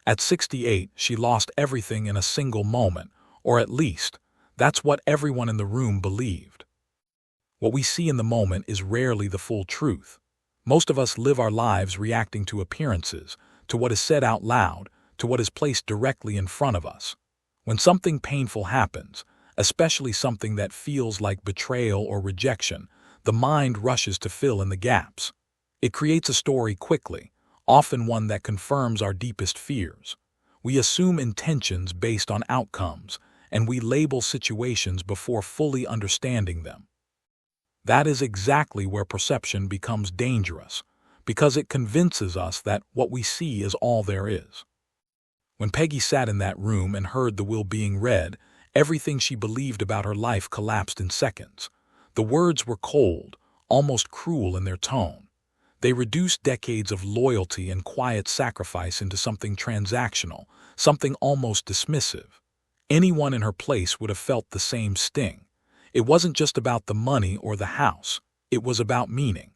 At 68, she lost everything in a single moment, or at least, that's what everyone in the room believed. What we see in the moment is rarely the full truth. Most of us live our lives reacting to appearances, to what is said out loud, to what is placed directly in front of us. When something painful happens, especially something that feels like betrayal or rejection, the mind rushes to fill in the gaps. It creates a story quickly, often one that confirms our deepest fears. We assume intentions based on outcomes, and we label situations before fully understanding them. That is exactly where perception becomes dangerous, because it convinces us that what we see is all there is. When Peggy sat in that room and heard the will being read, everything she believed about her life collapsed in seconds. The words were cold, almost cruel in their tone. They reduced decades of loyalty and quiet sacrifice into something transactional, something almost dismissive. Anyone in her place would have felt the same sting. It wasn't just about the money or the house. It was about meaning.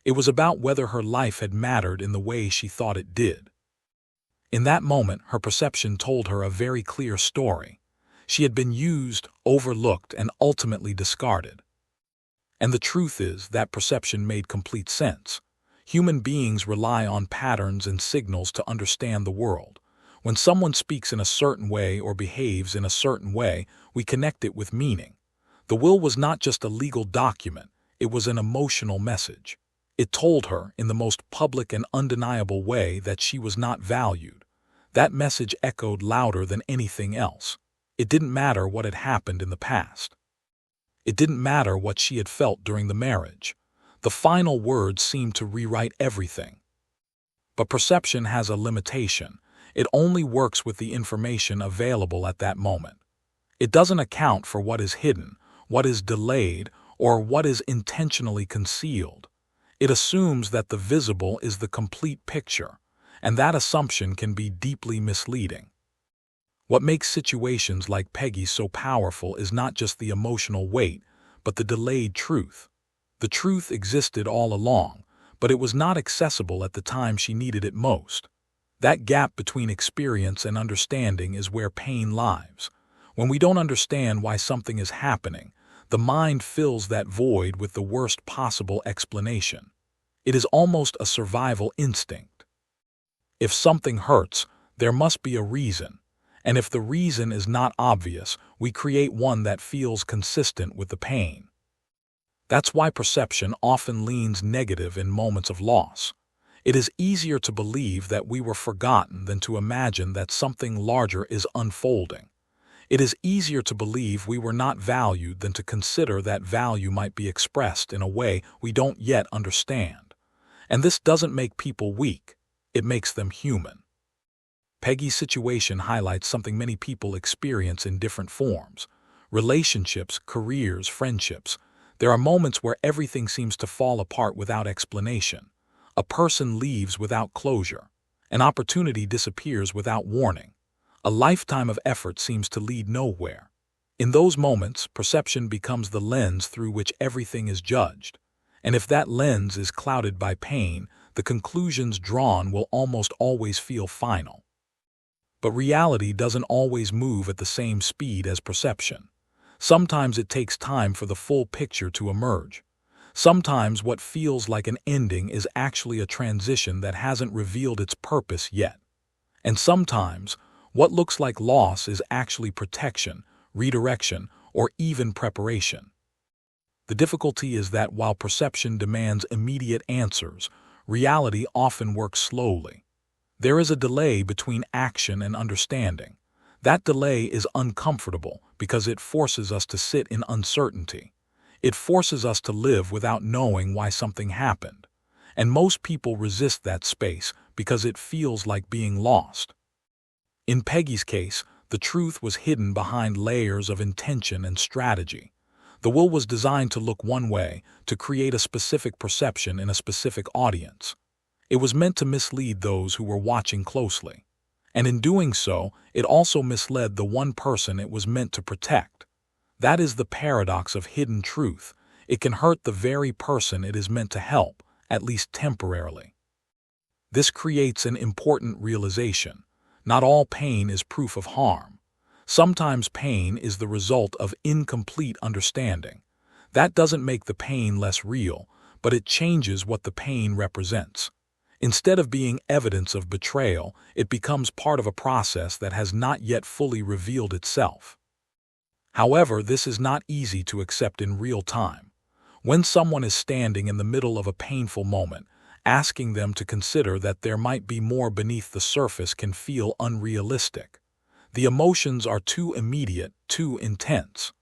It was about whether her life had mattered in the way she thought it did. In that moment, her perception told her a very clear story. She had been used, overlooked, and ultimately discarded. And the truth is that perception made complete sense. Human beings rely on patterns and signals to understand the world. When someone speaks in a certain way or behaves in a certain way, we connect it with meaning. The will was not just a legal document, it was an emotional message. It told her, in the most public and undeniable way, that she was not valued. That message echoed louder than anything else. It didn't matter what had happened in the past. It didn't matter what she had felt during the marriage. The final words seemed to rewrite everything. But perception has a limitation. It only works with the information available at that moment. It doesn't account for what is hidden, what is delayed, or what is intentionally concealed. It assumes that the visible is the complete picture, and that assumption can be deeply misleading. What makes situations like Peggy's so powerful is not just the emotional weight, but the delayed truth. The truth existed all along, but it was not accessible at the time she needed it most. That gap between experience and understanding is where pain lies. When we don't understand why something is happening, the mind fills that void with the worst possible explanation. It is almost a survival instinct. If something hurts, there must be a reason. And if the reason is not obvious, we create one that feels consistent with the pain. That's why perception often leans negative in moments of loss. It is easier to believe that we were forgotten than to imagine that something larger is unfolding. It is easier to believe we were not valued than to consider that value might be expressed in a way we don't yet understand. And this doesn't make people weak, it makes them human. Peggy's situation highlights something many people experience in different forms. Relationships, careers, friendships. There are moments where everything seems to fall apart without explanation. A person leaves without closure. An opportunity disappears without warning. A lifetime of effort seems to lead nowhere. In those moments, perception becomes the lens through which everything is judged. And if that lens is clouded by pain, the conclusions drawn will almost always feel final. But reality doesn't always move at the same speed as perception. Sometimes it takes time for the full picture to emerge. Sometimes what feels like an ending is actually a transition that hasn't revealed its purpose yet. And sometimes, what looks like loss is actually protection, redirection, or even preparation. The difficulty is that while perception demands immediate answers, reality often works slowly. There is a delay between action and understanding. That delay is uncomfortable because it forces us to sit in uncertainty. It forces us to live without knowing why something happened. And most people resist that space because it feels like being lost. In Peggy's case, the truth was hidden behind layers of intention and strategy. The will was designed to look one way, to create a specific perception in a specific audience. It was meant to mislead those who were watching closely. And in doing so, it also misled the one person it was meant to protect. That is the paradox of hidden truth. It can hurt the very person it is meant to help, at least temporarily. This creates an important realization. Not all pain is proof of harm. Sometimes pain is the result of incomplete understanding. That doesn't make the pain less real, but it changes what the pain represents. Instead of being evidence of betrayal, it becomes part of a process that has not yet fully revealed itself. However, this is not easy to accept in real time. When someone is standing in the middle of a painful moment, asking them to consider that there might be more beneath the surface can feel unrealistic. The emotions are too immediate, too intense.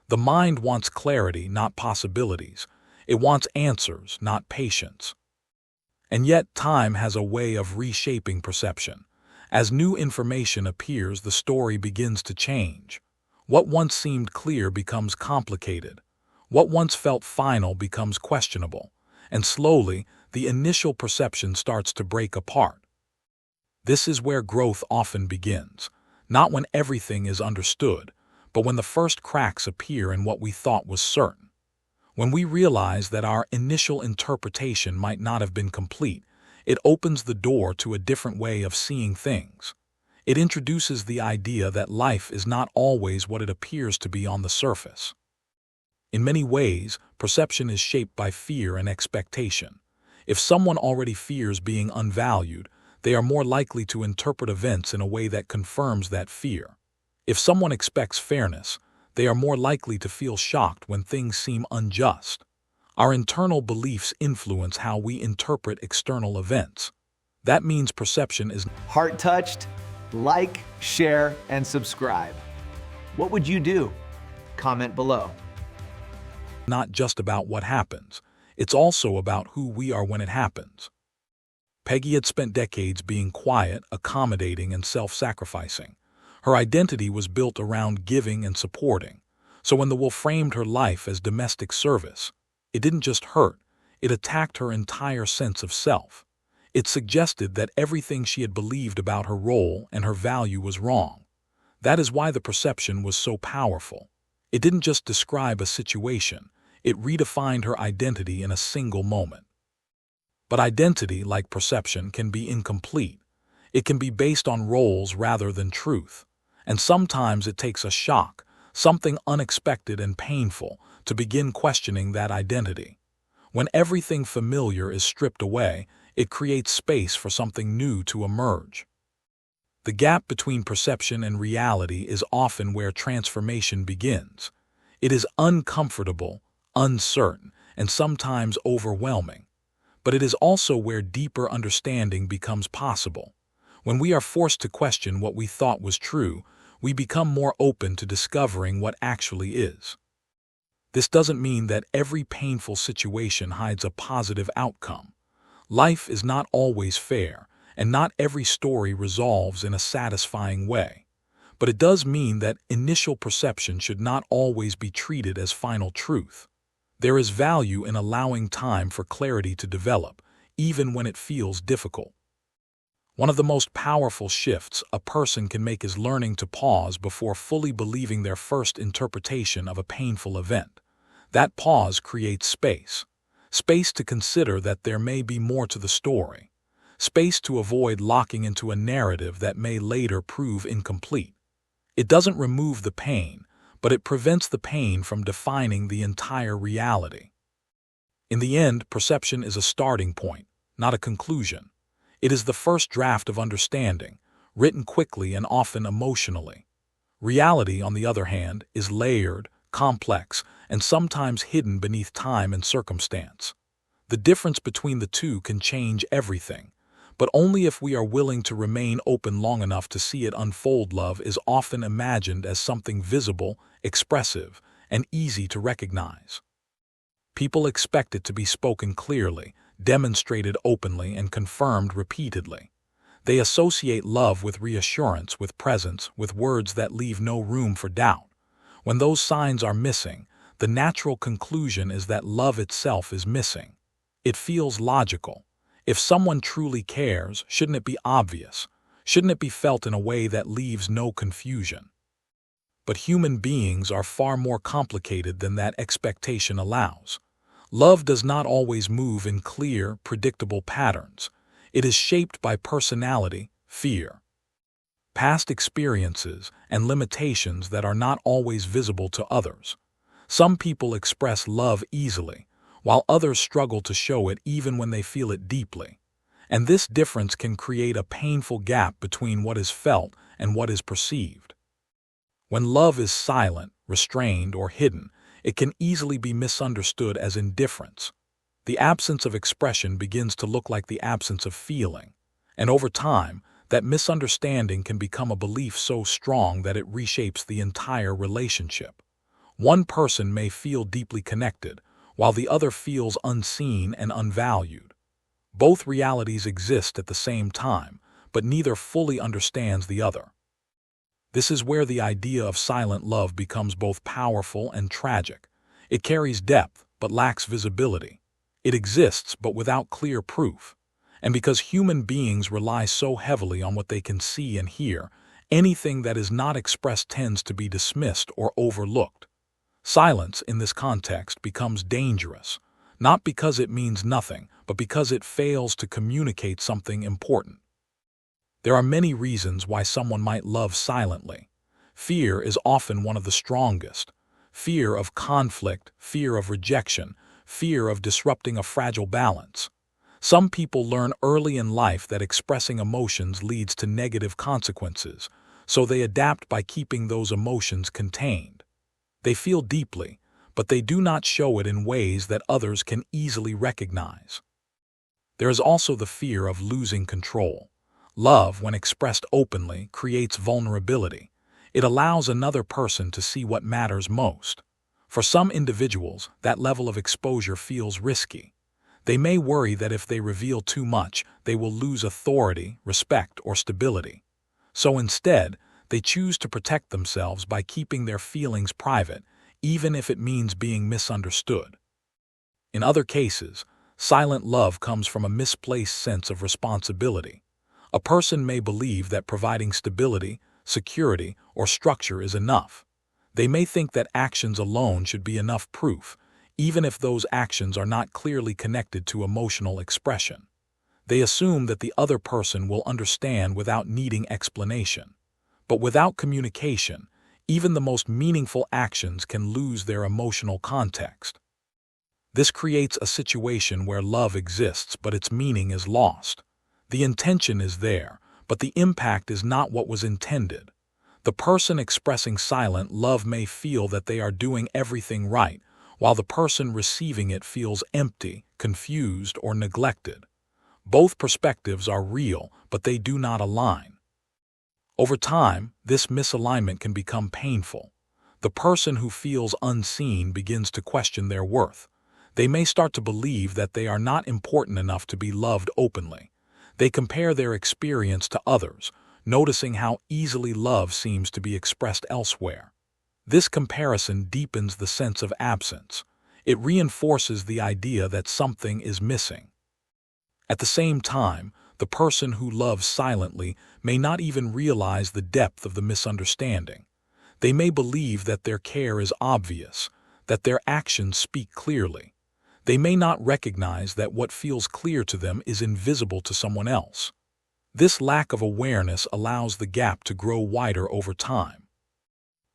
The mind wants clarity, not possibilities. It wants answers, not patience. And yet, time has a way of reshaping perception. As new information appears, the story begins to change. What once seemed clear becomes complicated. What once felt final becomes questionable. And slowly, the initial perception starts to break apart. This is where growth often begins, not when everything is understood, but when the first cracks appear in what we thought was certain. When we realize that our initial interpretation might not have been complete, it opens the door to a different way of seeing things. It introduces the idea that life is not always what it appears to be on the surface. In many ways, perception is shaped by fear and expectation. If someone already fears being unvalued, they are more likely to interpret events in a way that confirms that fear. If someone expects fairness, they are more likely to feel shocked when things seem unjust. Our internal beliefs influence how we interpret external events. That means perception is Heart touched? Like, share, and subscribe. What would you do? Comment below. not just about what happens. It's also about who we are when it happens. Peggy had spent decades being quiet, accommodating, and self-sacrificing. Her identity was built around giving and supporting. So when the wolf framed her life as domestic service, it didn't just hurt, it attacked her entire sense of self. It suggested that everything she had believed about her role and her value was wrong. That is why the perception was so powerful. It didn't just describe a situation, it redefined her identity in a single moment. But identity, like perception, can be incomplete. It can be based on roles rather than truth. And sometimes it takes a shock, something unexpected and painful, to begin questioning that identity. When everything familiar is stripped away, it creates space for something new to emerge. The gap between perception and reality is often where transformation begins. It is uncomfortable, uncertain, and sometimes overwhelming. But it is also where deeper understanding becomes possible. When we are forced to question what we thought was true, we become more open to discovering what actually is. This doesn't mean that every painful situation hides a positive outcome. Life is not always fair, and not every story resolves in a satisfying way. But it does mean that initial perception should not always be treated as final truth. There is value in allowing time for clarity to develop, even when it feels difficult. One of the most powerful shifts a person can make is learning to pause before fully believing their first interpretation of a painful event. That pause creates space. Space to consider that there may be more to the story. Space to avoid locking into a narrative that may later prove incomplete. It doesn't remove the pain, but it prevents the pain from defining the entire reality. In the end, perception is a starting point, not a conclusion. It is the first draft of understanding, written quickly and often emotionally. Reality, on the other hand, is layered, complex, and sometimes hidden beneath time and circumstance. The difference between the two can change everything, but only if we are willing to remain open long enough to see it unfold. Love is often imagined as something visible, expressive, and easy to recognize. People expect it to be spoken clearly, demonstrated openly, and confirmed repeatedly. They associate love with reassurance, with presence, with words that leave no room for doubt. When those signs are missing, the natural conclusion is that love itself is missing. It feels logical. If someone truly cares, shouldn't it be obvious? Shouldn't it be felt in a way that leaves no confusion? But human beings are far more complicated than that expectation allows. Love does not always move in clear, predictable patterns. It is shaped by personality, fear, past experiences, and limitations that are not always visible to others. Some people express love easily, while others struggle to show it even when they feel it deeply. And this difference can create a painful gap between what is felt and what is perceived. When love is silent, restrained, or hidden, it can easily be misunderstood as indifference. The absence of expression begins to look like the absence of feeling, and over time, that misunderstanding can become a belief so strong that it reshapes the entire relationship. One person may feel deeply connected, while the other feels unseen and unvalued. Both realities exist at the same time, but neither fully understands the other. This is where the idea of silent love becomes both powerful and tragic. It carries depth, but lacks visibility. It exists, but without clear proof. And because human beings rely so heavily on what they can see and hear, anything that is not expressed tends to be dismissed or overlooked. Silence, in this context, becomes dangerous, not because it means nothing, but because it fails to communicate something important. There are many reasons why someone might love silently. Fear is often one of the strongest. Fear of conflict, fear of rejection, fear of disrupting a fragile balance. Some people learn early in life that expressing emotions leads to negative consequences, so they adapt by keeping those emotions contained. They feel deeply, but they do not show it in ways that others can easily recognize. There is also the fear of losing control. Love, when expressed openly, creates vulnerability. It allows another person to see what matters most. For some individuals, that level of exposure feels risky. They may worry that if they reveal too much, they will lose authority, respect, or stability. So instead, they choose to protect themselves by keeping their feelings private, even if it means being misunderstood. In other cases, silent love comes from a misplaced sense of responsibility. A person may believe that providing stability, security, or structure is enough. They may think that actions alone should be enough proof, even if those actions are not clearly connected to emotional expression. They assume that the other person will understand without needing explanation. But without communication, even the most meaningful actions can lose their emotional context. This creates a situation where love exists, but its meaning is lost. The intention is there, but the impact is not what was intended. The person expressing silent love may feel that they are doing everything right, while the person receiving it feels empty, confused, or neglected. Both perspectives are real, but they do not align. Over time, this misalignment can become painful. The person who feels unseen begins to question their worth. They may start to believe that they are not important enough to be loved openly. They compare their experience to others, noticing how easily love seems to be expressed elsewhere. This comparison deepens the sense of absence. It reinforces the idea that something is missing. At the same time, the person who loves silently may not even realize the depth of the misunderstanding. They may believe that their care is obvious, that their actions speak clearly. They may not recognize that what feels clear to them is invisible to someone else. This lack of awareness allows the gap to grow wider over time.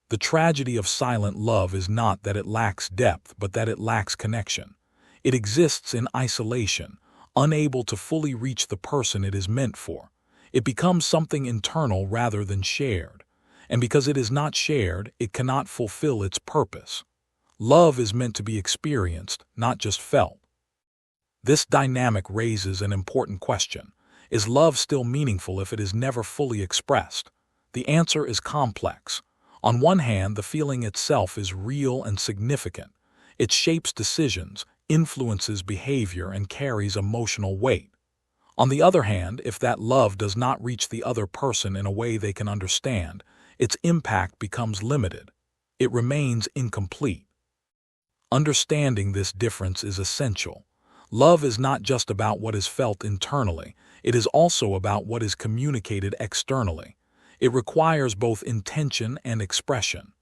The tragedy of silent love is not that it lacks depth, but that it lacks connection. It exists in isolation, unable to fully reach the person it is meant for. It becomes something internal rather than shared. And because it is not shared, it cannot fulfill its purpose. Love is meant to be experienced, not just felt. This dynamic raises an important question. Is love still meaningful if it is never fully expressed? The answer is complex. On one hand, the feeling itself is real and significant. It shapes decisions, influences behavior, and carries emotional weight. On the other hand, if that love does not reach the other person in a way they can understand, its impact becomes limited. It remains incomplete. Understanding this difference is essential. Love is not just about what is felt internally, it is also about what is communicated externally. It requires both intention and expression.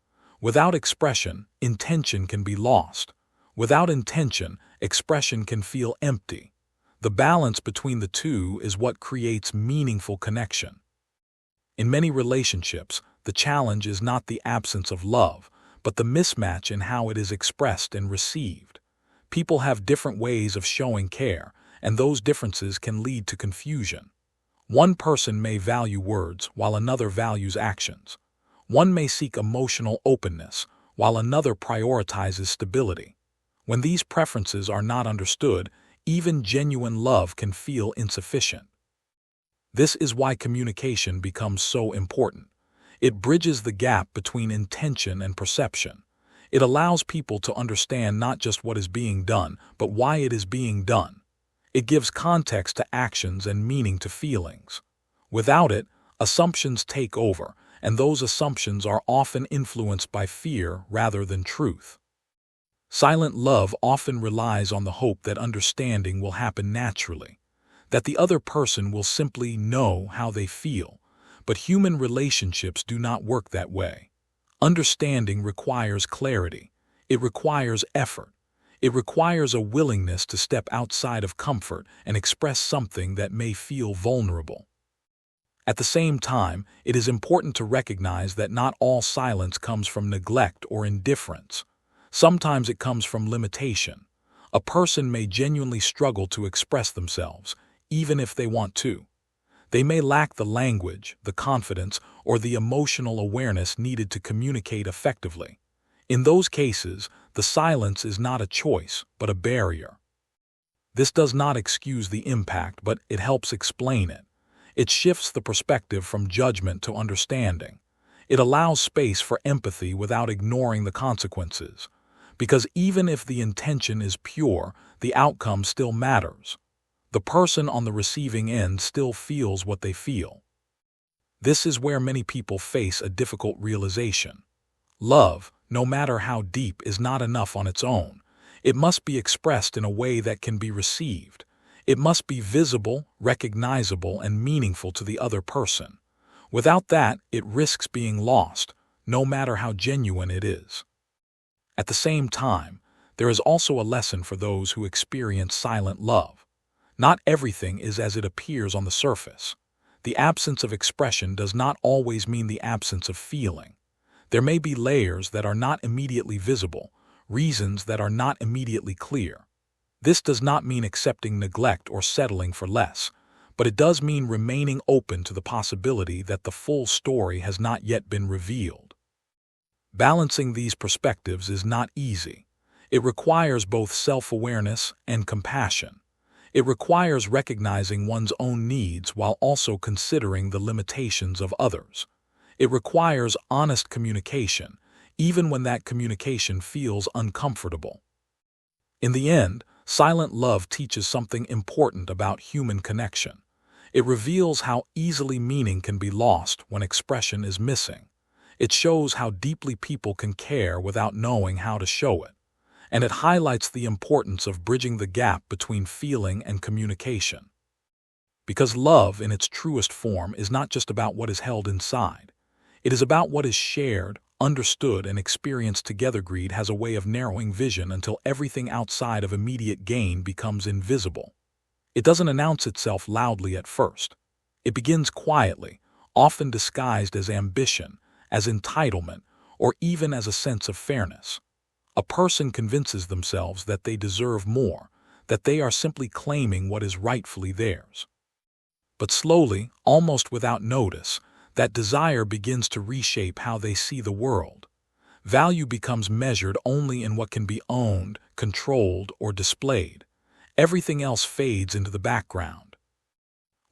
Without expression, intention can be lost. Without intention, expression can feel empty. The balance between the two is what creates meaningful connection. In many relationships, the challenge is not the absence of love, but the mismatch in how it is expressed and received. People have different ways of showing care, and those differences can lead to confusion. One person may value words while another values actions. One may seek emotional openness while another prioritizes stability. When these preferences are not understood, even genuine love can feel insufficient. This is why communication becomes so important. It bridges the gap between intention and perception. It allows people to understand not just what is being done, but why it is being done. It gives context to actions and meaning to feelings. Without it, assumptions take over, and those assumptions are often influenced by fear rather than truth. Silent love often relies on the hope that understanding will happen naturally, that the other person will simply know how they feel. But human relationships do not work that way. Understanding requires clarity. It requires effort. It requires a willingness to step outside of comfort and express something that may feel vulnerable. At the same time, it is important to recognize that not all silence comes from neglect or indifference. Sometimes it comes from limitation. A person may genuinely struggle to express themselves, even if they want to. They may lack the language, the confidence, or the emotional awareness needed to communicate effectively. In those cases, the silence is not a choice, but a barrier. This does not excuse the impact, but it helps explain it. It shifts the perspective from judgment to understanding. It allows space for empathy without ignoring the consequences. Because even if the intention is pure, the outcome still matters. The person on the receiving end still feels what they feel. This is where many people face a difficult realization. Love, no matter how deep, is not enough on its own. It must be expressed in a way that can be received. It must be visible, recognizable, and meaningful to the other person. Without that, it risks being lost, no matter how genuine it is. At the same time, there is also a lesson for those who experience silent love. Not everything is as it appears on the surface. The absence of expression does not always mean the absence of feeling. There may be layers that are not immediately visible, reasons that are not immediately clear. This does not mean accepting neglect or settling for less, but it does mean remaining open to the possibility that the full story has not yet been revealed. Balancing these perspectives is not easy. It requires both self-awareness and compassion. It requires recognizing one's own needs while also considering the limitations of others. It requires honest communication, even when that communication feels uncomfortable. In the end, silent love teaches something important about human connection. It reveals how easily meaning can be lost when expression is missing. It shows how deeply people can care without knowing how to show it. And it highlights the importance of bridging the gap between feeling and communication. Because love, in its truest form, is not just about what is held inside. It is about what is shared, understood, and experienced together. Greed has a way of narrowing vision until everything outside of immediate gain becomes invisible. It doesn't announce itself loudly at first. It begins quietly, often disguised as ambition, as entitlement, or even as a sense of fairness. A person convinces themselves that they deserve more, that they are simply claiming what is rightfully theirs. But slowly, almost without notice, that desire begins to reshape how they see the world. Value becomes measured only in what can be owned, controlled, or displayed. Everything else fades into the background.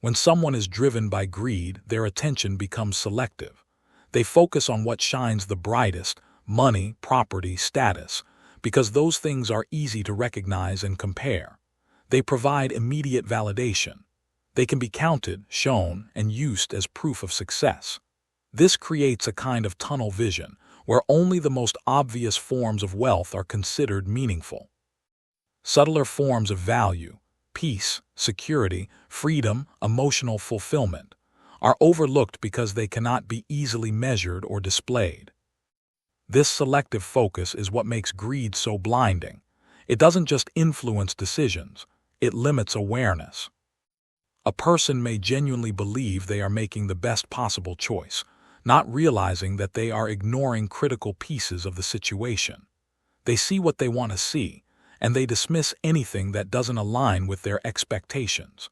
When someone is driven by greed, their attention becomes selective. They focus on what shines the brightest: money, property, status, because those things are easy to recognize and compare. They provide immediate validation. They can be counted, shown, and used as proof of success. This creates a kind of tunnel vision, where only the most obvious forms of wealth are considered meaningful. Subtler forms of value, peace, security, freedom, emotional fulfillment, are overlooked because they cannot be easily measured or displayed. This selective focus is what makes greed so blinding. It doesn't just influence decisions, it limits awareness. A person may genuinely believe they are making the best possible choice, not realizing that they are ignoring critical pieces of the situation. They see what they want to see, and they dismiss anything that doesn't align with their expectations.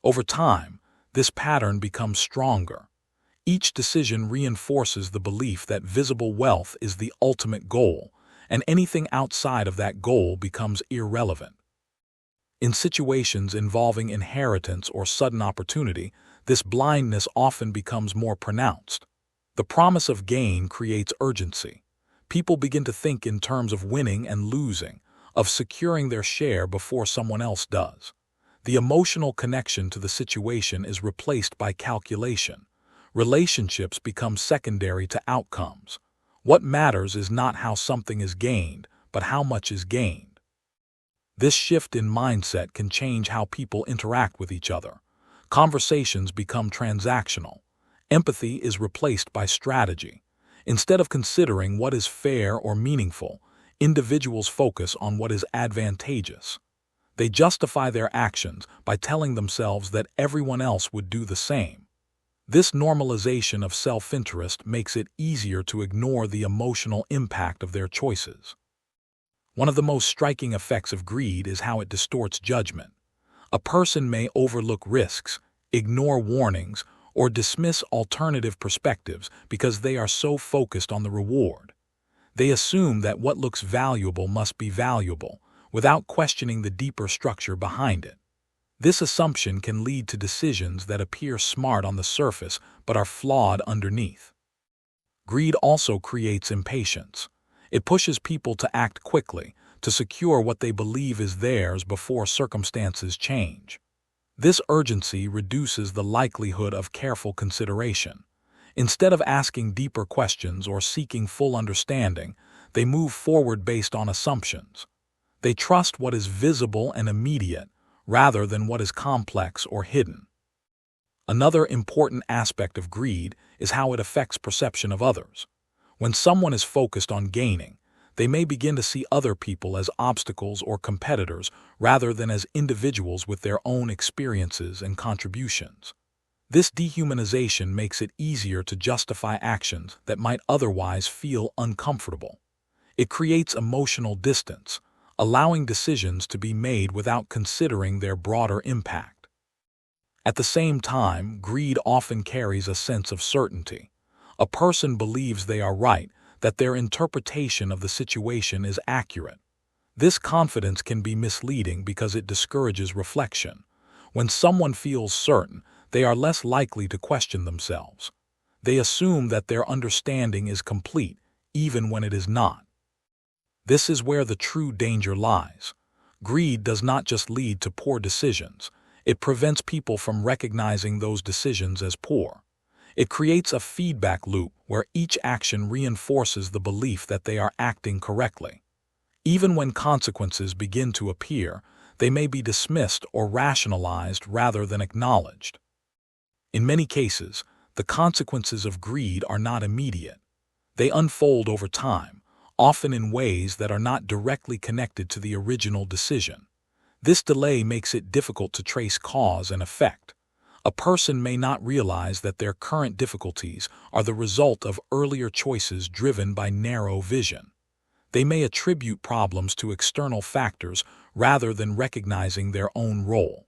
Over time, this pattern becomes stronger. Each decision reinforces the belief that visible wealth is the ultimate goal, and anything outside of that goal becomes irrelevant. In situations involving inheritance or sudden opportunity, this blindness often becomes more pronounced. The promise of gain creates urgency. People begin to think in terms of winning and losing, of securing their share before someone else does. The emotional connection to the situation is replaced by calculation. Relationships become secondary to outcomes. What matters is not how something is gained, but how much is gained. This shift in mindset can change how people interact with each other. Conversations become transactional. Empathy is replaced by strategy. Instead of considering what is fair or meaningful, individuals focus on what is advantageous. They justify their actions by telling themselves that everyone else would do the same. This normalization of self-interest makes it easier to ignore the emotional impact of their choices. One of the most striking effects of greed is how it distorts judgment. A person may overlook risks, ignore warnings, or dismiss alternative perspectives because they are so focused on the reward. They assume that what looks valuable must be valuable, without questioning the deeper structure behind it. This assumption can lead to decisions that appear smart on the surface but are flawed underneath. Greed also creates impatience. It pushes people to act quickly, to secure what they believe is theirs before circumstances change. This urgency reduces the likelihood of careful consideration. Instead of asking deeper questions or seeking full understanding, they move forward based on assumptions. They trust what is visible and immediate, rather than what is complex or hidden. Another important aspect of greed is how it affects perception of others. When someone is focused on gaining, they may begin to see other people as obstacles or competitors rather than as individuals with their own experiences and contributions. This dehumanization makes it easier to justify actions that might otherwise feel uncomfortable. It creates emotional distance, allowing decisions to be made without considering their broader impact. At the same time, greed often carries a sense of certainty. A person believes they are right, that their interpretation of the situation is accurate. This confidence can be misleading because it discourages reflection. When someone feels certain, they are less likely to question themselves. They assume that their understanding is complete, even when it is not. This is where the true danger lies. Greed does not just lead to poor decisions. It prevents people from recognizing those decisions as poor. It creates a feedback loop where each action reinforces the belief that they are acting correctly. Even when consequences begin to appear, they may be dismissed or rationalized rather than acknowledged. In many cases, the consequences of greed are not immediate. They unfold over time, often in ways that are not directly connected to the original decision. This delay makes it difficult to trace cause and effect. A person may not realize that their current difficulties are the result of earlier choices driven by narrow vision. They may attribute problems to external factors rather than recognizing their own role.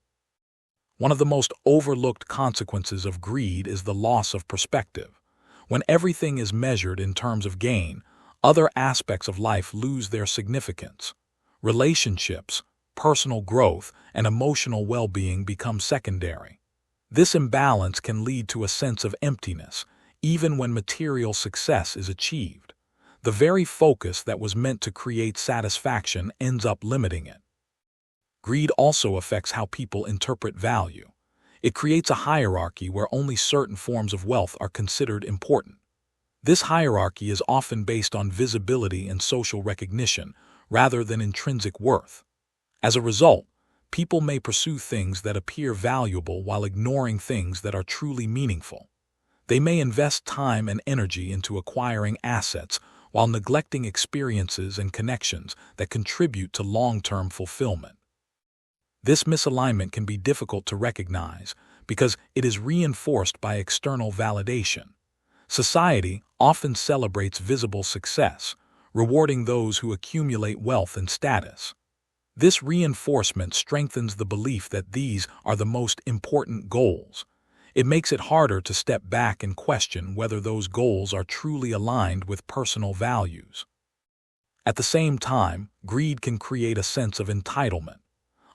One of the most overlooked consequences of greed is the loss of perspective. When everything is measured in terms of gain, other aspects of life lose their significance. Relationships, personal growth, and emotional well-being become secondary. This imbalance can lead to a sense of emptiness, even when material success is achieved. The very focus that was meant to create satisfaction ends up limiting it. Greed also affects how people interpret value. It creates a hierarchy where only certain forms of wealth are considered important. This hierarchy is often based on visibility and social recognition, rather than intrinsic worth. As a result, people may pursue things that appear valuable while ignoring things that are truly meaningful. They may invest time and energy into acquiring assets while neglecting experiences and connections that contribute to long-term fulfillment. This misalignment can be difficult to recognize because it is reinforced by external validation. Society often celebrates visible success, rewarding those who accumulate wealth and status. This reinforcement strengthens the belief that these are the most important goals. It makes it harder to step back and question whether those goals are truly aligned with personal values. At the same time, greed can create a sense of entitlement.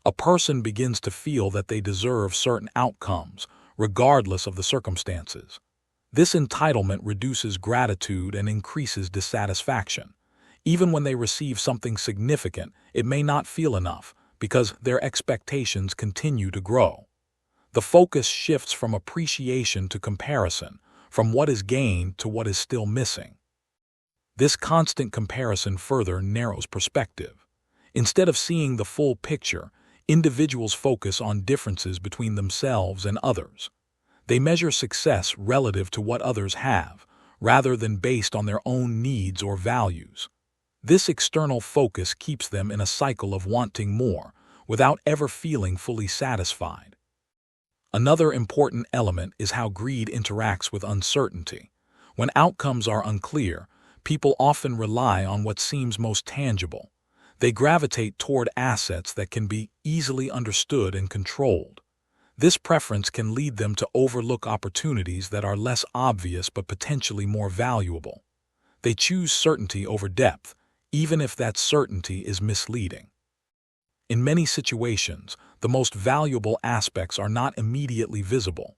A person begins to feel that they deserve certain outcomes, regardless of the circumstances. This entitlement reduces gratitude and increases dissatisfaction. Even when they receive something significant, it may not feel enough because their expectations continue to grow. The focus shifts from appreciation to comparison, from what is gained to what is still missing. This constant comparison further narrows perspective. Instead of seeing the full picture, individuals focus on differences between themselves and others. They measure success relative to what others have, rather than based on their own needs or values. This external focus keeps them in a cycle of wanting more, without ever feeling fully satisfied. Another important element is how greed interacts with uncertainty. When outcomes are unclear, people often rely on what seems most tangible. They gravitate toward assets that can be easily understood and controlled. This preference can lead them to overlook opportunities that are less obvious but potentially more valuable. They choose certainty over depth, even if that certainty is misleading. In many situations, the most valuable aspects are not immediately visible.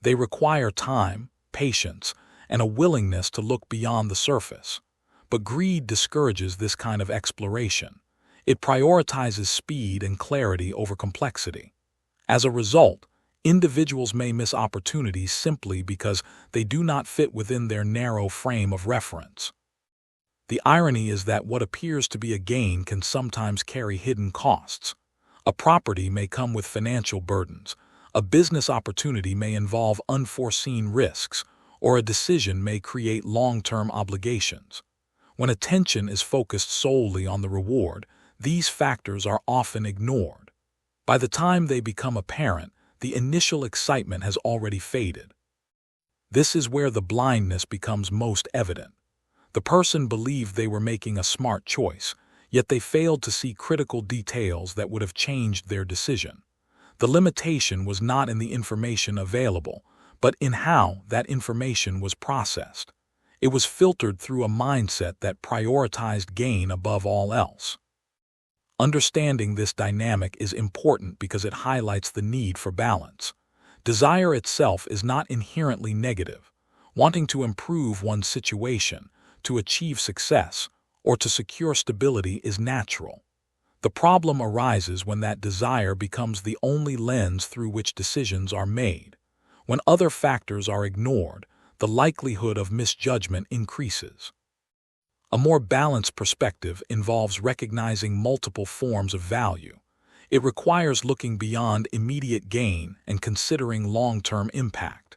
They require time, patience, and a willingness to look beyond the surface. But greed discourages this kind of exploration. It prioritizes speed and clarity over complexity. As a result, individuals may miss opportunities simply because they do not fit within their narrow frame of reference. The irony is that what appears to be a gain can sometimes carry hidden costs. A property may come with financial burdens, a business opportunity may involve unforeseen risks, or a decision may create long-term obligations. When attention is focused solely on the reward, these factors are often ignored. By the time they become apparent, the initial excitement has already faded. This is where the blindness becomes most evident. The person believed they were making a smart choice, yet they failed to see critical details that would have changed their decision. The limitation was not in the information available, but in how that information was processed. It was filtered through a mindset that prioritized gain above all else. Understanding this dynamic is important because it highlights the need for balance. Desire itself is not inherently negative. Wanting to improve one's situation, to achieve success, or to secure stability is natural. The problem arises when that desire becomes the only lens through which decisions are made. When other factors are ignored, the likelihood of misjudgment increases. A more balanced perspective involves recognizing multiple forms of value. It requires looking beyond immediate gain and considering long-term impact.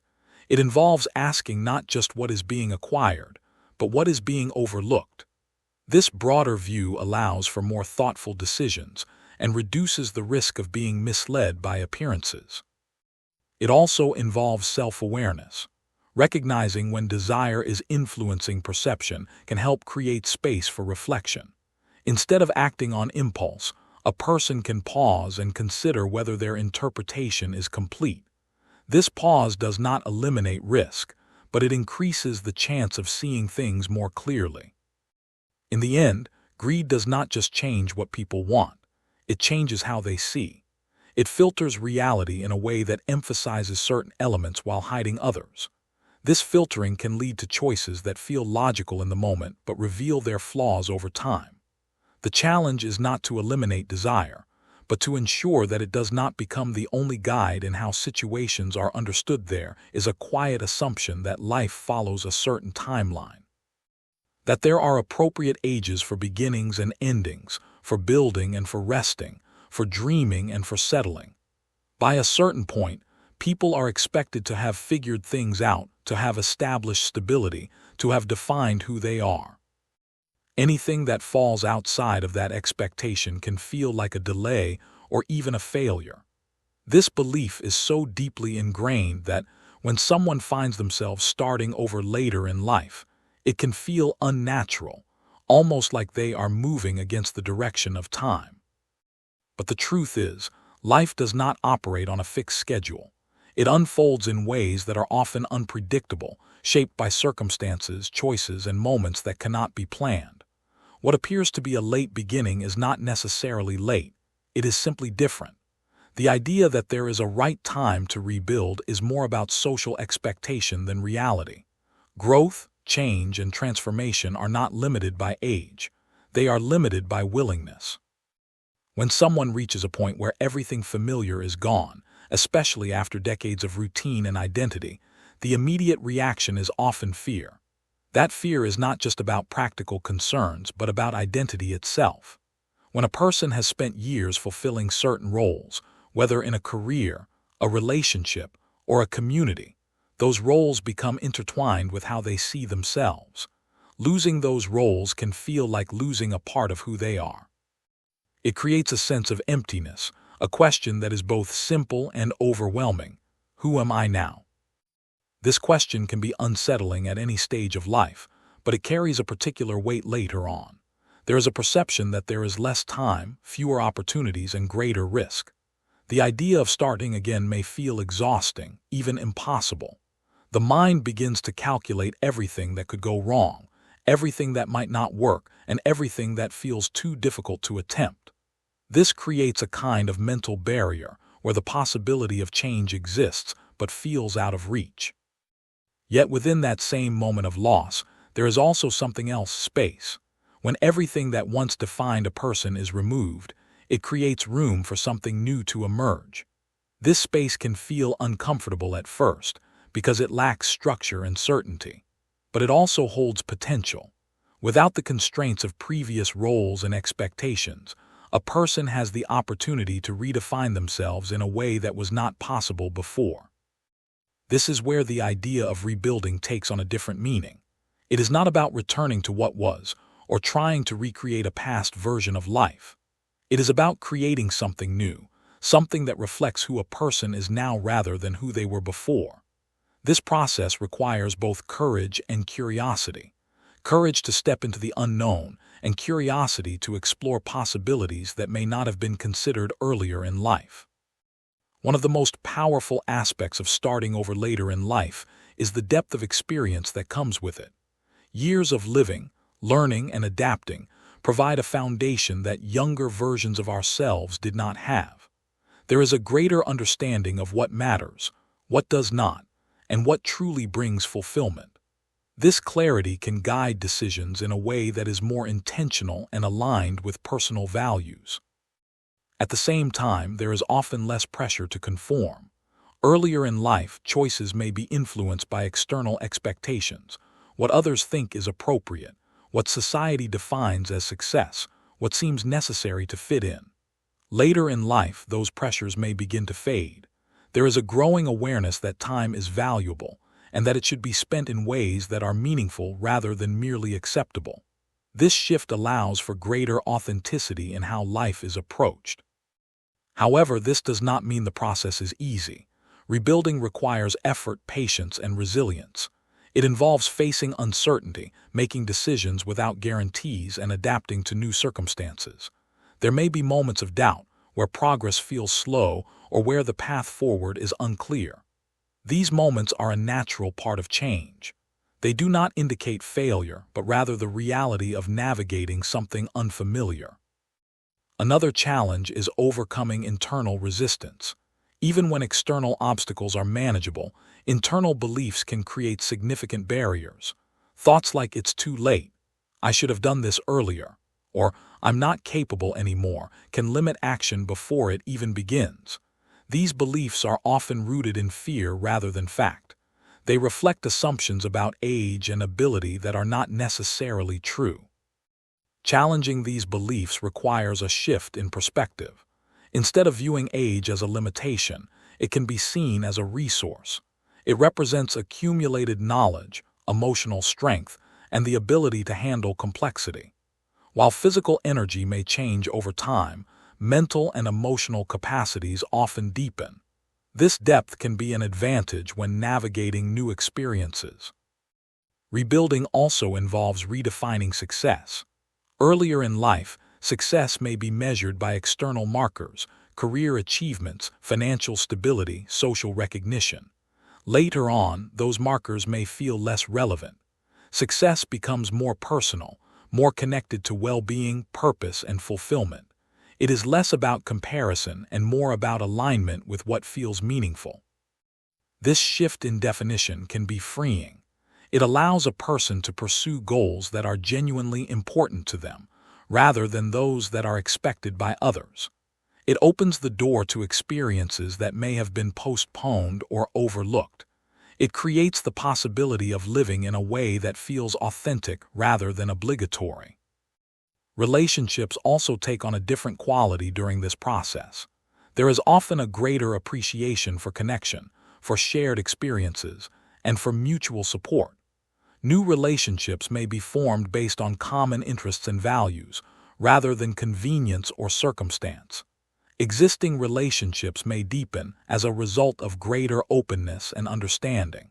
It involves asking not just what is being acquired, but what is being overlooked. This broader view allows for more thoughtful decisions and reduces the risk of being misled by appearances. It also involves self-awareness. Recognizing when desire is influencing perception can help create space for reflection. Instead of acting on impulse, a person can pause and consider whether their interpretation is complete. This pause does not eliminate risk, but it increases the chance of seeing things more clearly. In the end, greed does not just change what people want, it changes how they see. It filters reality in a way that emphasizes certain elements while hiding others. This filtering can lead to choices that feel logical in the moment but reveal their flaws over time. The challenge is not to eliminate desire, but to ensure that it does not become the only guide in how situations are understood. There is a quiet assumption that life follows a certain timeline. That there are appropriate ages for beginnings and endings, for building and for resting, for dreaming and for settling. By a certain point, people are expected to have figured things out, to have established stability, to have defined who they are. Anything that falls outside of that expectation can feel like a delay or even a failure. This belief is so deeply ingrained that when someone finds themselves starting over later in life, it can feel unnatural, almost like they are moving against the direction of time. But the truth is, life does not operate on a fixed schedule. It unfolds in ways that are often unpredictable, shaped by circumstances, choices, and moments that cannot be planned. What appears to be a late beginning is not necessarily late. It is simply different. The idea that there is a right time to rebuild is more about social expectation than reality. Growth, change, and transformation are not limited by age. They are limited by willingness. When someone reaches a point where everything familiar is gone, especially after decades of routine and identity, the immediate reaction is often fear. That fear is not just about practical concerns, but about identity itself. When a person has spent years fulfilling certain roles, whether in a career, a relationship, or a community, those roles become intertwined with how they see themselves. Losing those roles can feel like losing a part of who they are. It creates a sense of emptiness, a question that is both simple and overwhelming. Who am I now? This question can be unsettling at any stage of life, but it carries a particular weight later on. There is a perception that there is less time, fewer opportunities, and greater risk. The idea of starting again may feel exhausting, even impossible. The mind begins to calculate everything that could go wrong, everything that might not work, and everything that feels too difficult to attempt. This creates a kind of mental barrier where the possibility of change exists but feels out of reach. Yet within that same moment of loss, there is also something else: space. When everything that once defined a person is removed, it creates room for something new to emerge. This space can feel uncomfortable at first because it lacks structure and certainty, but it also holds potential. Without the constraints of previous roles and expectations, a person has the opportunity to redefine themselves in a way that was not possible before. This is where the idea of rebuilding takes on a different meaning. It is not about returning to what was or trying to recreate a past version of life. It is about creating something new, something that reflects who a person is now rather than who they were before. This process requires both courage and curiosity. Courage to step into the unknown, and curiosity to explore possibilities that may not have been considered earlier in life. One of the most powerful aspects of starting over later in life is the depth of experience that comes with it. Years of living, learning, and adapting provide a foundation that younger versions of ourselves did not have. There is a greater understanding of what matters, what does not, and what truly brings fulfillment. This clarity can guide decisions in a way that is more intentional and aligned with personal values. At the same time, there is often less pressure to conform. Earlier in life, choices may be influenced by external expectations, what others think is appropriate, what society defines as success, what seems necessary to fit in. Later in life, those pressures may begin to fade. There is a growing awareness that time is valuable and that it should be spent in ways that are meaningful rather than merely acceptable. This shift allows for greater authenticity in how life is approached. However, this does not mean the process is easy. Rebuilding requires effort, patience, and resilience. It involves facing uncertainty, making decisions without guarantees, and adapting to new circumstances. There may be moments of doubt, where progress feels slow or where the path forward is unclear. These moments are a natural part of change. They do not indicate failure, but rather the reality of navigating something unfamiliar. Another challenge is overcoming internal resistance. Even when external obstacles are manageable, internal beliefs can create significant barriers. Thoughts like "it's too late," "I should have done this earlier," or "I'm not capable anymore" can limit action before it even begins. These beliefs are often rooted in fear rather than fact. They reflect assumptions about age and ability that are not necessarily true. Challenging these beliefs requires a shift in perspective. Instead of viewing age as a limitation, it can be seen as a resource. It represents accumulated knowledge, emotional strength, and the ability to handle complexity. While physical energy may change over time, mental and emotional capacities often deepen. This depth can be an advantage when navigating new experiences. Rebuilding also involves redefining success. Earlier in life, success may be measured by external markers, career achievements, financial stability, social recognition. Later on, those markers may feel less relevant. Success becomes more personal, more connected to well-being, purpose, and fulfillment. It is less about comparison and more about alignment with what feels meaningful. This shift in definition can be freeing. It allows a person to pursue goals that are genuinely important to them, rather than those that are expected by others. It opens the door to experiences that may have been postponed or overlooked. It creates the possibility of living in a way that feels authentic rather than obligatory. Relationships also take on a different quality during this process. There is often a greater appreciation for connection, for shared experiences, and for mutual support. New relationships may be formed based on common interests and values, rather than convenience or circumstance. Existing relationships may deepen as a result of greater openness and understanding.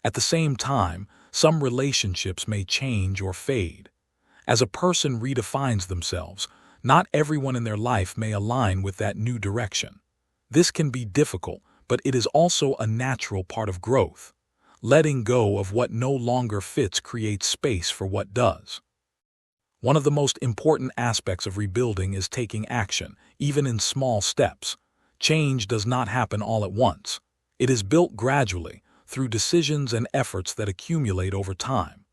At the same time, some relationships may change or fade. As a person redefines themselves, not everyone in their life may align with that new direction. This can be difficult, but it is also a natural part of growth. Letting go of what no longer fits creates space for what does. One of the most important aspects of rebuilding is taking action, even in small steps. Change does not happen all at once. It is built gradually, through decisions and efforts that accumulate over time.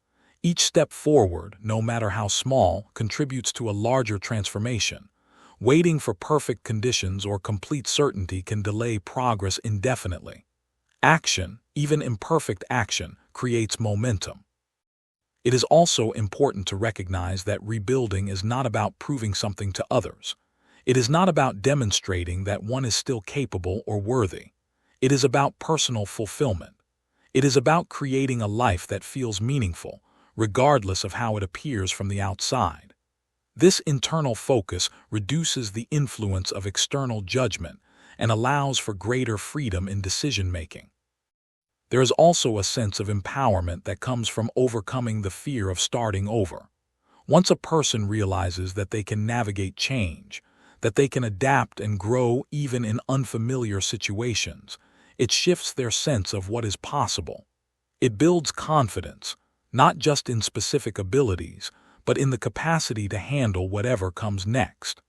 Each step forward, no matter how small, contributes to a larger transformation. Waiting for perfect conditions or complete certainty can delay progress indefinitely. Action, even imperfect action, creates momentum. It is also important to recognize that rebuilding is not about proving something to others. It is not about demonstrating that one is still capable or worthy. It is about personal fulfillment. It is about creating a life that feels meaningful, regardless of how it appears from the outside. This internal focus reduces the influence of external judgment and allows for greater freedom in decision-making. There is also a sense of empowerment that comes from overcoming the fear of starting over. Once a person realizes that they can navigate change, that they can adapt and grow even in unfamiliar situations, it shifts their sense of what is possible. It builds confidence, not just in specific abilities, but in the capacity to handle whatever comes next.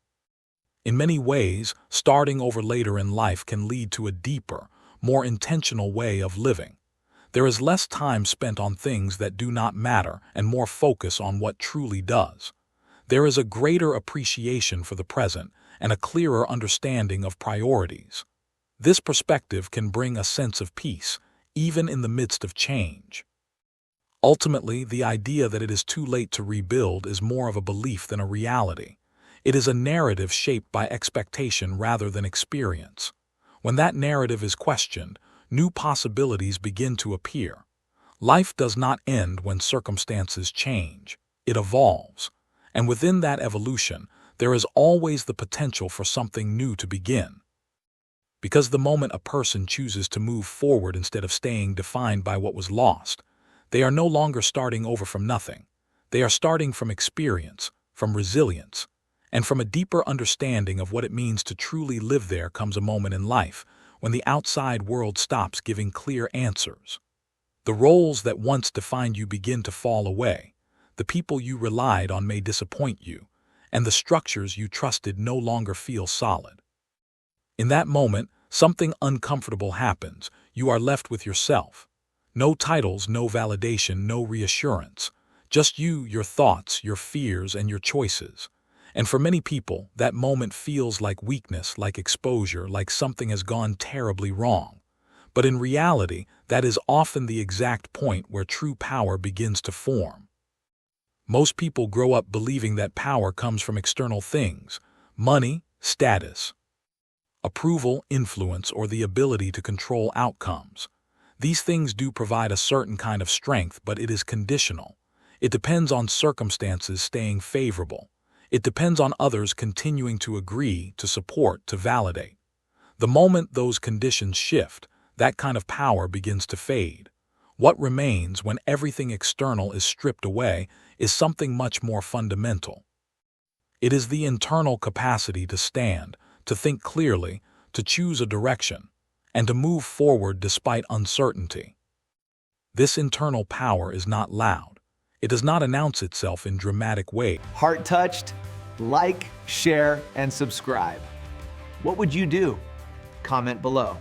In many ways, starting over later in life can lead to a deeper, more intentional way of living. There is less time spent on things that do not matter and more focus on what truly does. There is a greater appreciation for the present and a clearer understanding of priorities. This perspective can bring a sense of peace, even in the midst of change. Ultimately, the idea that it is too late to rebuild is more of a belief than a reality. It is a narrative shaped by expectation rather than experience. When that narrative is questioned, new possibilities begin to appear. Life does not end when circumstances change. It evolves. And within that evolution, there is always the potential for something new to begin. Because the moment a person chooses to move forward instead of staying defined by what was lost, they are no longer starting over from nothing. They are starting from experience, from resilience, and from a deeper understanding of what it means to truly live. There comes a moment in life when the outside world stops giving clear answers. The roles that once defined you begin to fall away. The people you relied on may disappoint you, and the structures you trusted no longer feel solid. In that moment, something uncomfortable happens. You are left with yourself. No titles, no validation, no reassurance. Just you, your thoughts, your fears, and your choices. And for many people, that moment feels like weakness, like exposure, like something has gone terribly wrong. But in reality, that is often the exact point where true power begins to form. Most people grow up believing that power comes from external things: money, status, approval, influence, or the ability to control outcomes. These things do provide a certain kind of strength, but it is conditional. It depends on circumstances staying favorable. It depends on others continuing to agree, to support, to validate. The moment those conditions shift, that kind of power begins to fade. What remains when everything external is stripped away is something much more fundamental. It is the internal capacity to stand, to think clearly, to choose a direction, and to move forward despite uncertainty. This internal power is not loud. It does not announce itself in dramatic ways. Heart touched? Like, share, and subscribe. What would you do? Comment below.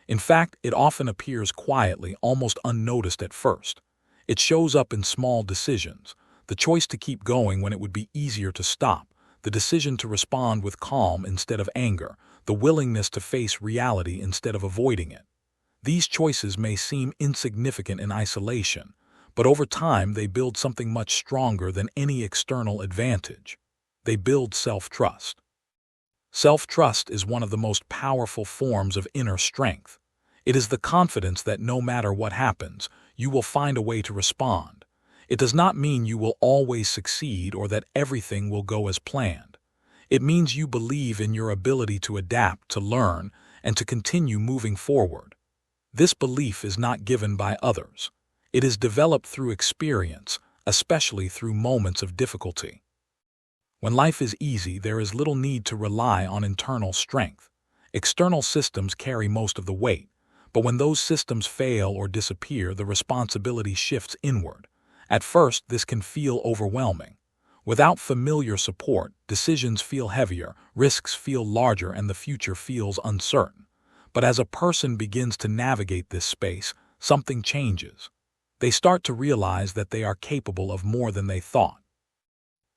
In fact, it often appears quietly, almost unnoticed at first. It shows up in small decisions, the choice to keep going when it would be easier to stop, the decision to respond with calm instead of anger, the willingness to face reality instead of avoiding it. These choices may seem insignificant in isolation, but over time they build something much stronger than any external advantage. They build self-trust. Self-trust is one of the most powerful forms of inner strength. It is the confidence that no matter what happens, you will find a way to respond. It does not mean you will always succeed or that everything will go as planned. It means you believe in your ability to adapt, to learn, and to continue moving forward. This belief is not given by others. It is developed through experience, especially through moments of difficulty. When life is easy, there is little need to rely on internal strength. External systems carry most of the weight, but when those systems fail or disappear, the responsibility shifts inward. At first, this can feel overwhelming. Without familiar support, decisions feel heavier, risks feel larger, and the future feels uncertain. But as a person begins to navigate this space, something changes. They start to realize that they are capable of more than they thought.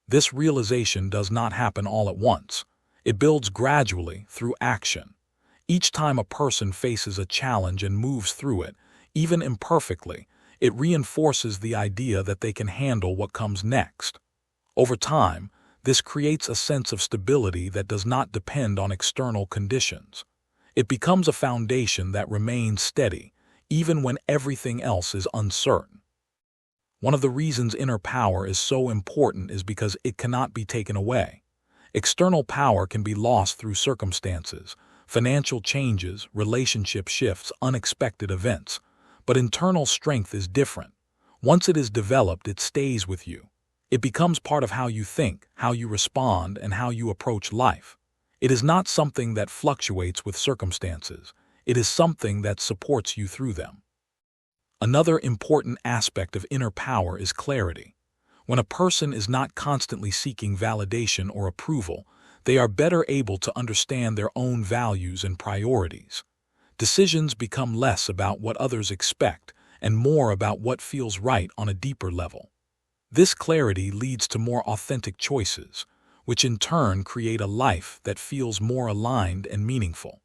This realization does not happen all at once. It builds gradually through action. Each time a person faces a challenge and moves through it, even imperfectly, it reinforces the idea that they can handle what comes next. Over time, this creates a sense of stability that does not depend on external conditions. It becomes a foundation that remains steady, even when everything else is uncertain. One of the reasons inner power is so important is because it cannot be taken away. External power can be lost through circumstances, financial changes, relationship shifts, unexpected events. But internal strength is different. Once it is developed, it stays with you. It becomes part of how you think, how you respond, and how you approach life. It is not something that fluctuates with circumstances. It is something that supports you through them. Another important aspect of inner power is clarity. When a person is not constantly seeking validation or approval, they are better able to understand their own values and priorities. Decisions become less about what others expect and more about what feels right on a deeper level. This clarity leads to more authentic choices, which in turn create a life that feels more aligned and meaningful.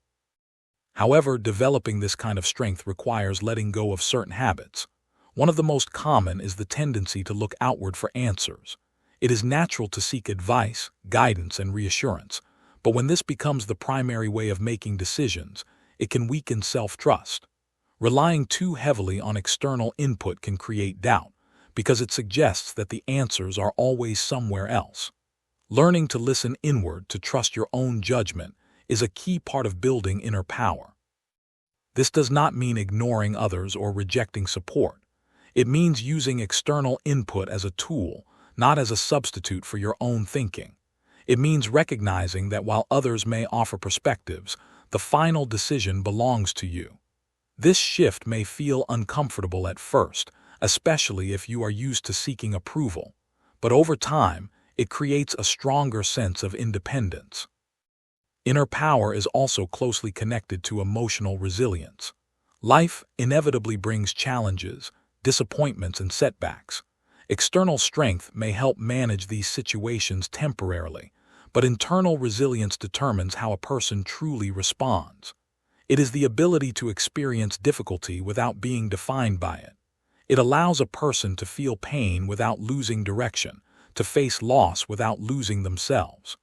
However, developing this kind of strength requires letting go of certain habits. One of the most common is the tendency to look outward for answers. It is natural to seek advice, guidance, and reassurance, but when this becomes the primary way of making decisions, it can weaken self-trust. Relying too heavily on external input can create doubt, because it suggests that the answers are always somewhere else. Learning to listen inward, to trust your own judgment, is a key part of building inner power. This does not mean ignoring others or rejecting support. It means using external input as a tool, not as a substitute for your own thinking. It means recognizing that while others may offer perspectives, the final decision belongs to you. This shift may feel uncomfortable at first, especially if you are used to seeking approval, but over time, it creates a stronger sense of independence. Inner power is also closely connected to emotional resilience. Life inevitably brings challenges, disappointments, and setbacks. External strength may help manage these situations temporarily, but internal resilience determines how a person truly responds. It is the ability to experience difficulty without being defined by it. It allows a person to feel pain without losing direction, to face loss without losing themselves.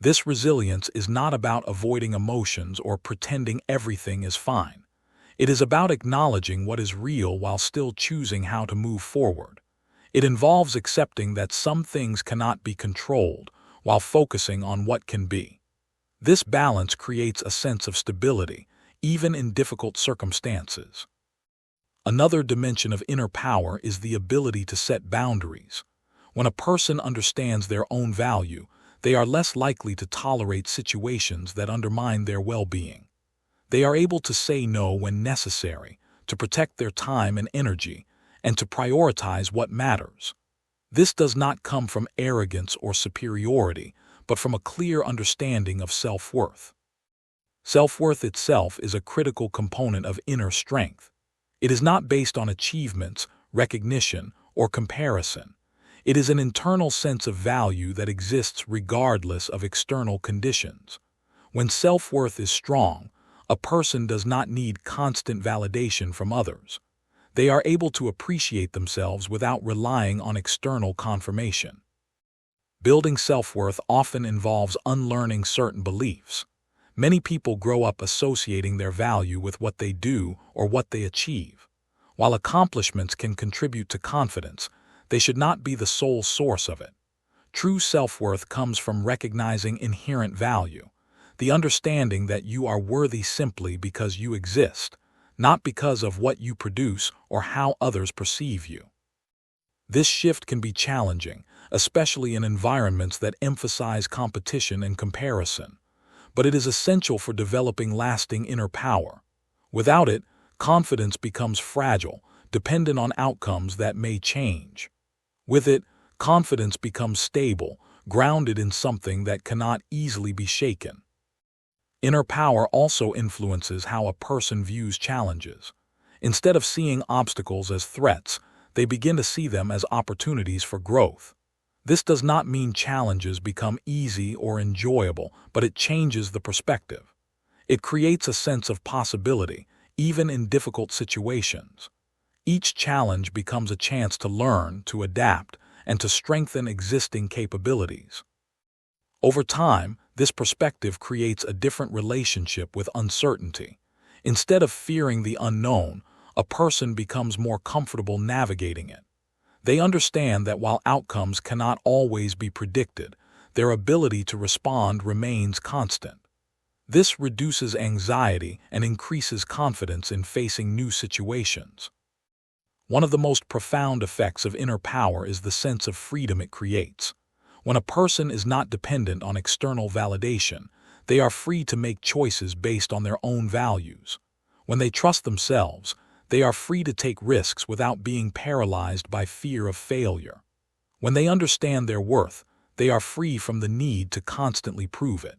This resilience is not about avoiding emotions or pretending everything is fine. It is about acknowledging what is real while still choosing how to move forward. It involves accepting that some things cannot be controlled while focusing on what can be. This balance creates a sense of stability, even in difficult circumstances. Another dimension of inner power is the ability to set boundaries. When a person understands their own value, they are less likely to tolerate situations that undermine their well-being. They are able to say no when necessary, to protect their time and energy, and to prioritize what matters. This does not come from arrogance or superiority, but from a clear understanding of self-worth. Self-worth itself is a critical component of inner strength. It is not based on achievements, recognition, or comparison. It is an internal sense of value that exists regardless of external conditions. When self-worth is strong, a person does not need constant validation from others. They are able to appreciate themselves without relying on external confirmation. Building self-worth often involves unlearning certain beliefs. Many people grow up associating their value with what they do or what they achieve. While accomplishments can contribute to confidence, they should not be the sole source of it. True self-worth comes from recognizing inherent value, the understanding that you are worthy simply because you exist, not because of what you produce or how others perceive you. This shift can be challenging, especially in environments that emphasize competition and comparison, but it is essential for developing lasting inner power. Without it, confidence becomes fragile, dependent on outcomes that may change. With it, confidence becomes stable, grounded in something that cannot easily be shaken. Inner power also influences how a person views challenges. Instead of seeing obstacles as threats, they begin to see them as opportunities for growth. This does not mean challenges become easy or enjoyable, but it changes the perspective. It creates a sense of possibility, even in difficult situations. Each challenge becomes a chance to learn, to adapt, and to strengthen existing capabilities. Over time, this perspective creates a different relationship with uncertainty. Instead of fearing the unknown, a person becomes more comfortable navigating it. They understand that while outcomes cannot always be predicted, their ability to respond remains constant. This reduces anxiety and increases confidence in facing new situations. One of the most profound effects of inner power is the sense of freedom it creates. When a person is not dependent on external validation, they are free to make choices based on their own values. When they trust themselves, they are free to take risks without being paralyzed by fear of failure. When they understand their worth, they are free from the need to constantly prove it.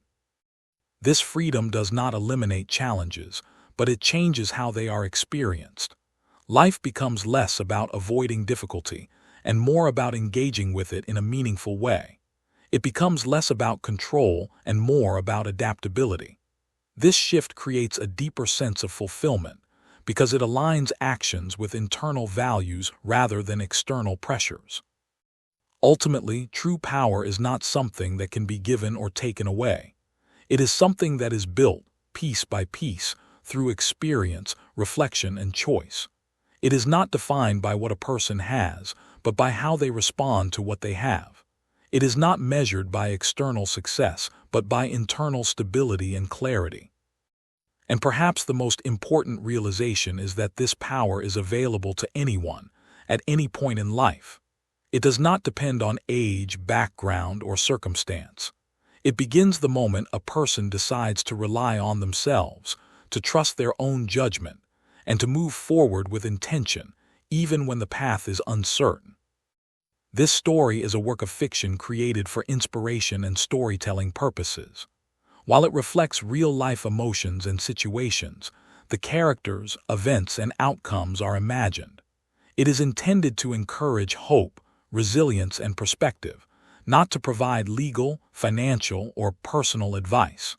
This freedom does not eliminate challenges, but it changes how they are experienced. Life becomes less about avoiding difficulty and more about engaging with it in a meaningful way. It becomes less about control and more about adaptability. This shift creates a deeper sense of fulfillment because it aligns actions with internal values rather than external pressures. Ultimately, true power is not something that can be given or taken away. It is something that is built, piece by piece, through experience, reflection, and choice. It is not defined by what a person has, but by how they respond to what they have. It is not measured by external success, but by internal stability and clarity. And perhaps the most important realization is that this power is available to anyone, at any point in life. It does not depend on age, background, or circumstance. It begins the moment a person decides to rely on themselves, to trust their own judgment, and to move forward with intention, even when the path is uncertain. This story is a work of fiction created for inspiration and storytelling purposes. While it reflects real-life emotions and situations, the characters, events, and outcomes are imagined. It is intended to encourage hope, resilience, and perspective, not to provide legal, financial, or personal advice.